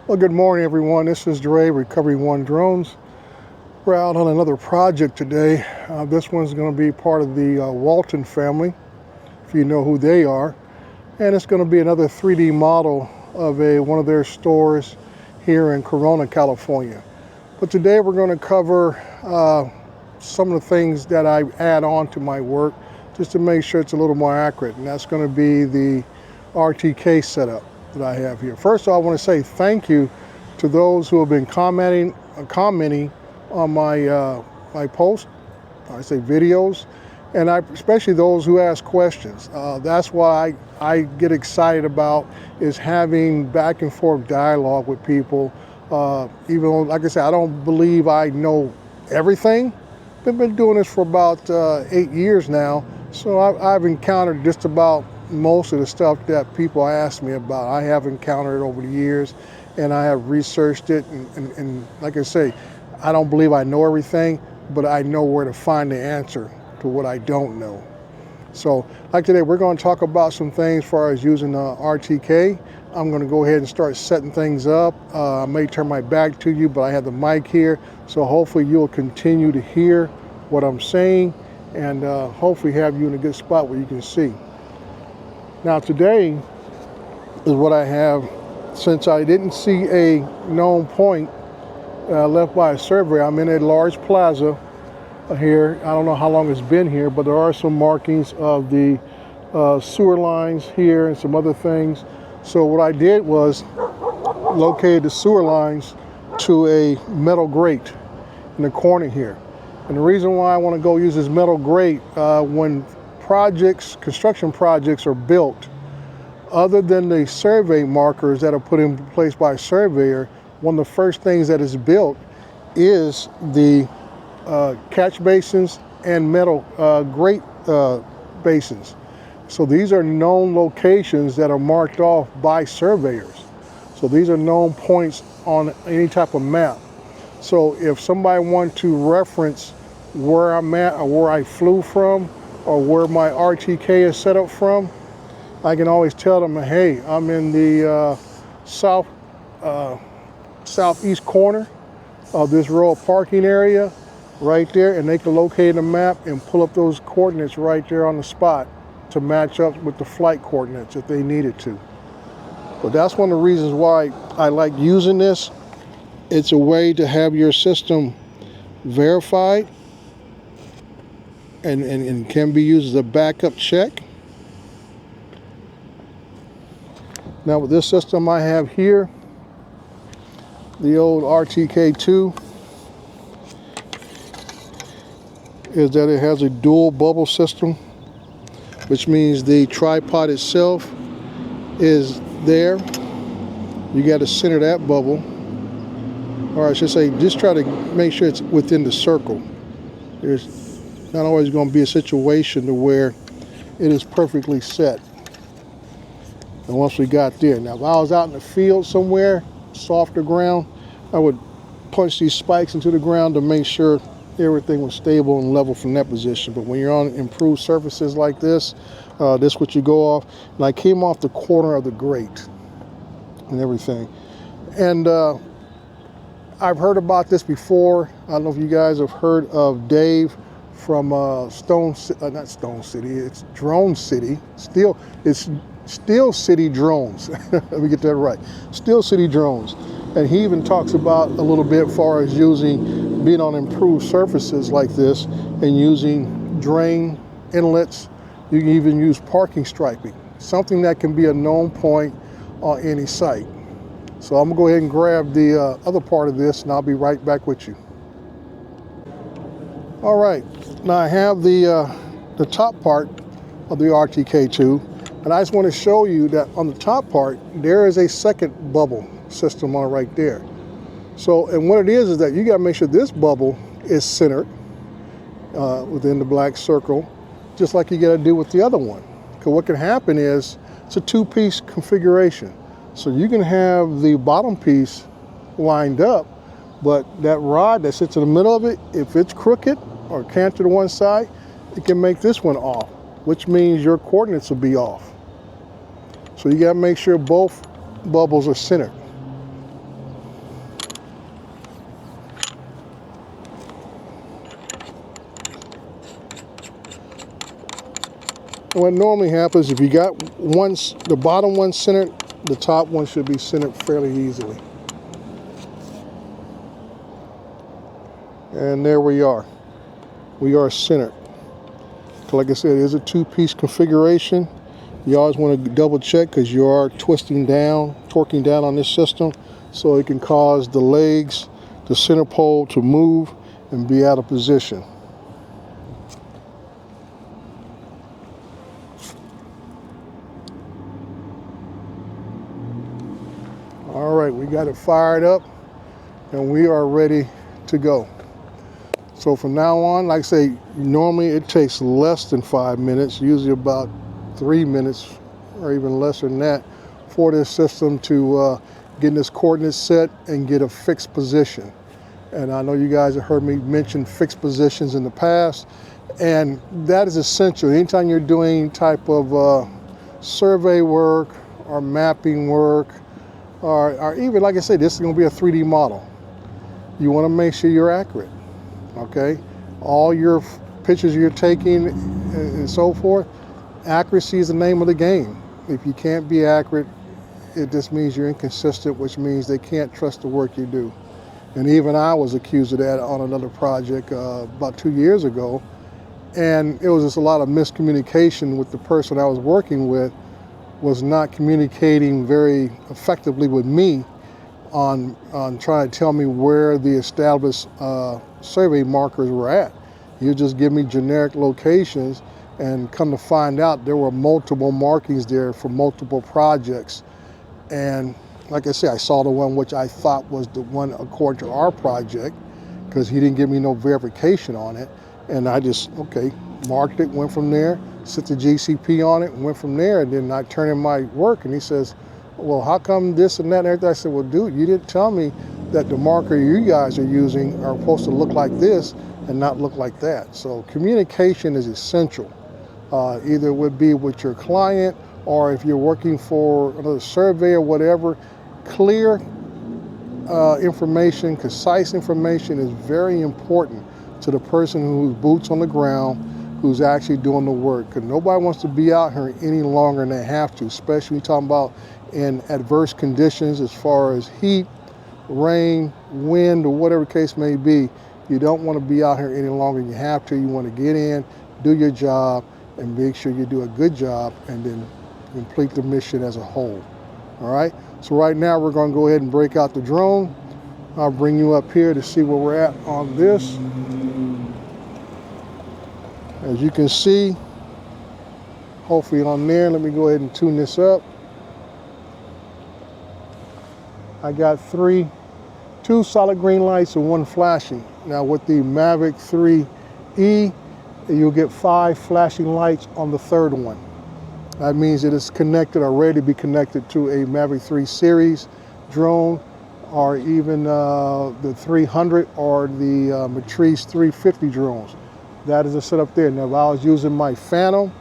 Well, good morning, everyone. This is Dre, Recovery One Drones. We're out on another project today. This one's going to be part of the Walton family, if you know who they are. And it's going to be another 3D model of one of their stores here in Corona, California. But today we're going to cover some of the things that I add on to my work just to make sure it's a little more accurate. And that's going to be the RTK setup that I have here. First of all, I want to say thank you to those who have been commenting on my posts, I say videos, and especially those who ask questions. That's why I get excited about is having back and forth dialogue with people. Even though, like I said, I don't believe I know everything. I've been doing this for about 8 years now, so I've encountered just about most of the stuff that people ask me about. I have encountered it over the years, and I have researched it, and like I say, I don't believe I know everything, but I know where to find the answer to what I don't know. So like today, we're going to talk about some things as far as using RTK. I'm going to go ahead and start setting things up. I may turn my back to you, but I have the mic here, so hopefully you'll continue to hear what I'm saying, and hopefully have you in a good spot where you can see. Now today is what I have. Since I didn't see a known point left by a surveyor, I'm in a large plaza here. I don't know how long it's been here, but there are some markings of the sewer lines here and some other things. So what I did was located the sewer lines to a metal grate in the corner here. And the reason why I want to go use this metal grate, when construction projects are built, other than the survey markers that are put in place by a surveyor, one of the first things that is built is the catch basins and metal grate basins. So these are known locations that are marked off by surveyors. So these are known points on any type of map. So if somebody wants to reference where I'm at or where I flew from or where my RTK is set up from, I can always tell them, hey, I'm in the southeast corner of this row of parking area right there, and they can locate a map and pull up those coordinates right there on the spot to match up with the flight coordinates if they needed to. But that's one of the reasons why I like using this. It's a way to have your system verified and can be used as a backup check. Now with this system I have here, the old RTK2, is that it has a dual bubble system, which means the tripod itself is there. You got to center that bubble, or I should say just try to make sure it's within the circle. There's not always going to be a situation to where it is perfectly set. And once we got there, now if I was out in the field somewhere, softer ground, I would punch these spikes into the ground to make sure everything was stable and level from that position. But when you're on improved surfaces like this, this is what you go off. And I came off the corner of the grate and everything. And I've heard about this before. I don't know if you guys have heard of Dave from not Stone City, it's Drone City. It's Steel City Drones. Let me get that right. Steel City Drones. And he even talks about a little bit as far as being on improved surfaces like this and using drain inlets. You can even use parking striping, something that can be a known point on any site. So I'm gonna go ahead and grab the other part of this, and I'll be right back with you. All right, now I have the top part of the RTK2, and I just want to show you that on the top part there is a second bubble system on it right there. So, and what it is that you got to make sure this bubble is centered within the black circle, just like you got to do with the other one. Because what can happen is it's a two-piece configuration. So you can have the bottom piece lined up, but that rod that sits in the middle of it, if it's crooked or canted to one side, it can make this one off, which means your coordinates will be off. So you got to make sure both bubbles are centered. What normally happens, if you got the bottom one centered, the top one should be centered fairly easily. And there we are. We are centered. Like I said, it is a two-piece configuration. You always want to double check because you are torquing down on this system, so it can cause the legs, the center pole to move and be out of position. All right, we got it fired up and we are ready to go. So from now on, like I say, normally it takes less than 5 minutes, usually about 3 minutes or even less than that, for this system to get this coordinate set and get a fixed position. And I know you guys have heard me mention fixed positions in the past, and that is essential. Anytime you're doing type of survey work or mapping work, or even, like I said, this is going to be a 3D model. You want to make sure you're accurate. Okay, all your pictures you're taking and so forth, accuracy is the name of the game. If you can't be accurate, it just means you're inconsistent, which means they can't trust the work you do. And even I was accused of that on another project about 2 years ago, and it was just a lot of miscommunication with the person I was working with, was not communicating very effectively with me on trying to tell me where the established survey markers were at. You just give me generic locations, and come to find out there were multiple markings there for multiple projects. And like I said, I saw the one which I thought was the one according to our project, because he didn't give me no verification on it. And I just, okay, marked it, went from there, set the GCP on it, and went from there. And then I turned in my work, and he says, well, how come this and that and everything? I said, well, dude, you didn't tell me that the marker you guys are using are supposed to look like this and not look like that. So communication is essential. Either it would be with your client, or if you're working for another survey or whatever, clear information, concise information is very important to the person who's boots on the ground, who's actually doing the work. Because nobody wants to be out here any longer than they have to, especially talking about in adverse conditions as far as heat, rain, wind, or whatever the case may be. You don't want to be out here any longer than you have to. You want to get in, do your job, and make sure you do a good job, and then complete the mission as a whole. All right, so right now we're going to go ahead and break out the drone. I'll bring you up here to see where we're at on this. As you can see, hopefully on there, let me go ahead and tune this up. I got two solid green lights and one flashing. Now with the Mavic 3E, you'll get 5 flashing lights on the third one. That means it is connected or ready to be connected to a Mavic 3 series drone, or even the 300 or the Matrice 350 drones. That is the setup there. Now if I was using my Phantom,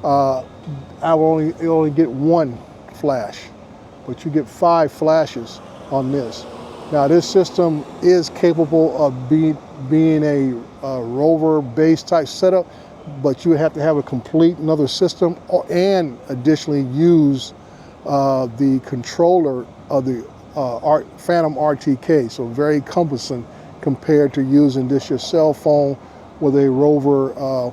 I will only get 1 flash, but you get 5 flashes on this. Now this system is capable of being a rover base type setup, but you would have to have a complete another system, and additionally use the controller of the Phantom RTK. So very cumbersome compared to using this your cell phone with a rover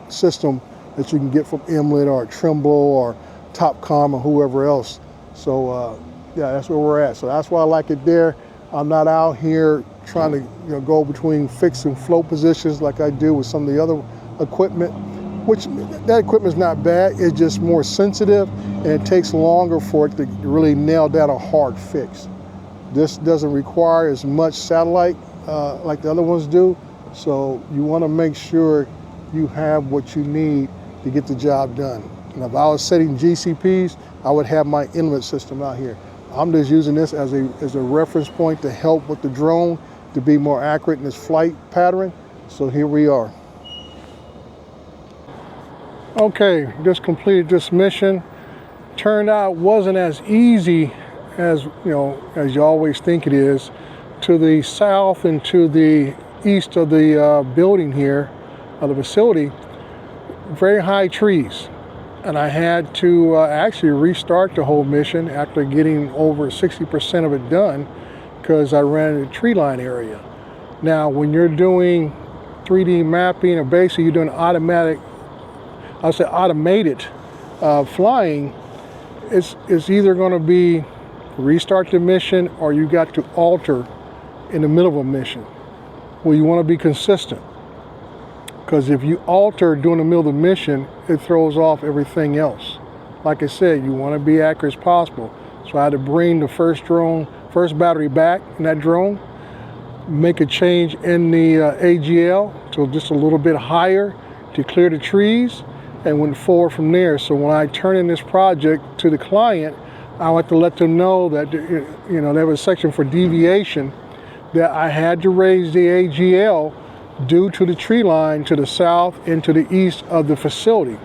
system that you can get from Emlet or Trimble or Topcom or whoever else. So yeah, that's where we're at. So that's why I like it there. I'm not out here trying to go between fixed and float positions like I do with some of the other equipment, which that equipment is not bad. It's just more sensitive, and it takes longer for it to really nail down a hard fix. This doesn't require as much satellite like the other ones do, so you want to make sure you have what you need to get the job done. And if I was setting GCPs, I would have my inlet system out here. I'm just using this as a reference point to help with the drone to be more accurate in its flight pattern. So here we are. Okay, just completed this mission. Turned out it wasn't as easy as as you always think it is. To the south and to the east of the building here, of the facility, very high trees. and I had to actually restart the whole mission after getting over 60% of it done because I ran into the tree line area. Now, when you're doing 3D mapping, or basically you're doing automated flying, it's either going to be restart the mission or you got to alter in the middle of a mission. Well, you want to be consistent, because if you alter during the middle of the mission, it throws off everything else. Like I said, you want to be accurate as possible. So I had to bring the first battery back in that drone, make a change in the AGL to just a little bit higher to clear the trees, and went forward from there. So when I turn in this project to the client, I want to let them know that, you know, there was a section for deviation that I had to raise the AGL due to the tree line to the south and to the east of the facility,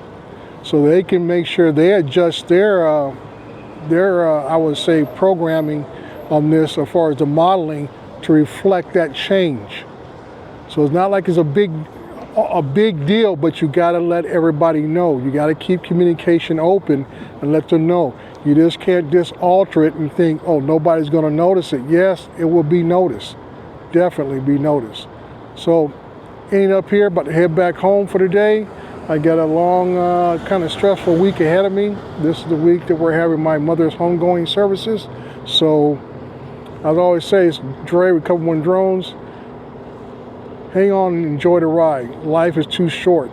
so they can make sure they adjust their I would say programming on this as far as the modeling to reflect that change. So it's not like it's a big deal, but you got to let everybody know. You got to keep communication open and let them know. You just can't just alter it and think, oh, nobody's going to notice it. Yes, it will be noticed. Definitely be noticed. So, ending up here, about to head back home for the day. I got a long, kind of stressful week ahead of me. This is the week that we're having my mother's homegoing services. So, as I always say, it's Dre with Recovery One Drones. Hang on and enjoy the ride. Life is too short.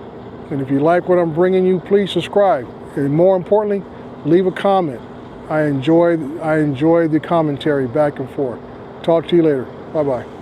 And if you like what I'm bringing you, please subscribe. And more importantly, leave a comment. I enjoy the commentary back and forth. Talk to you later. Bye-bye.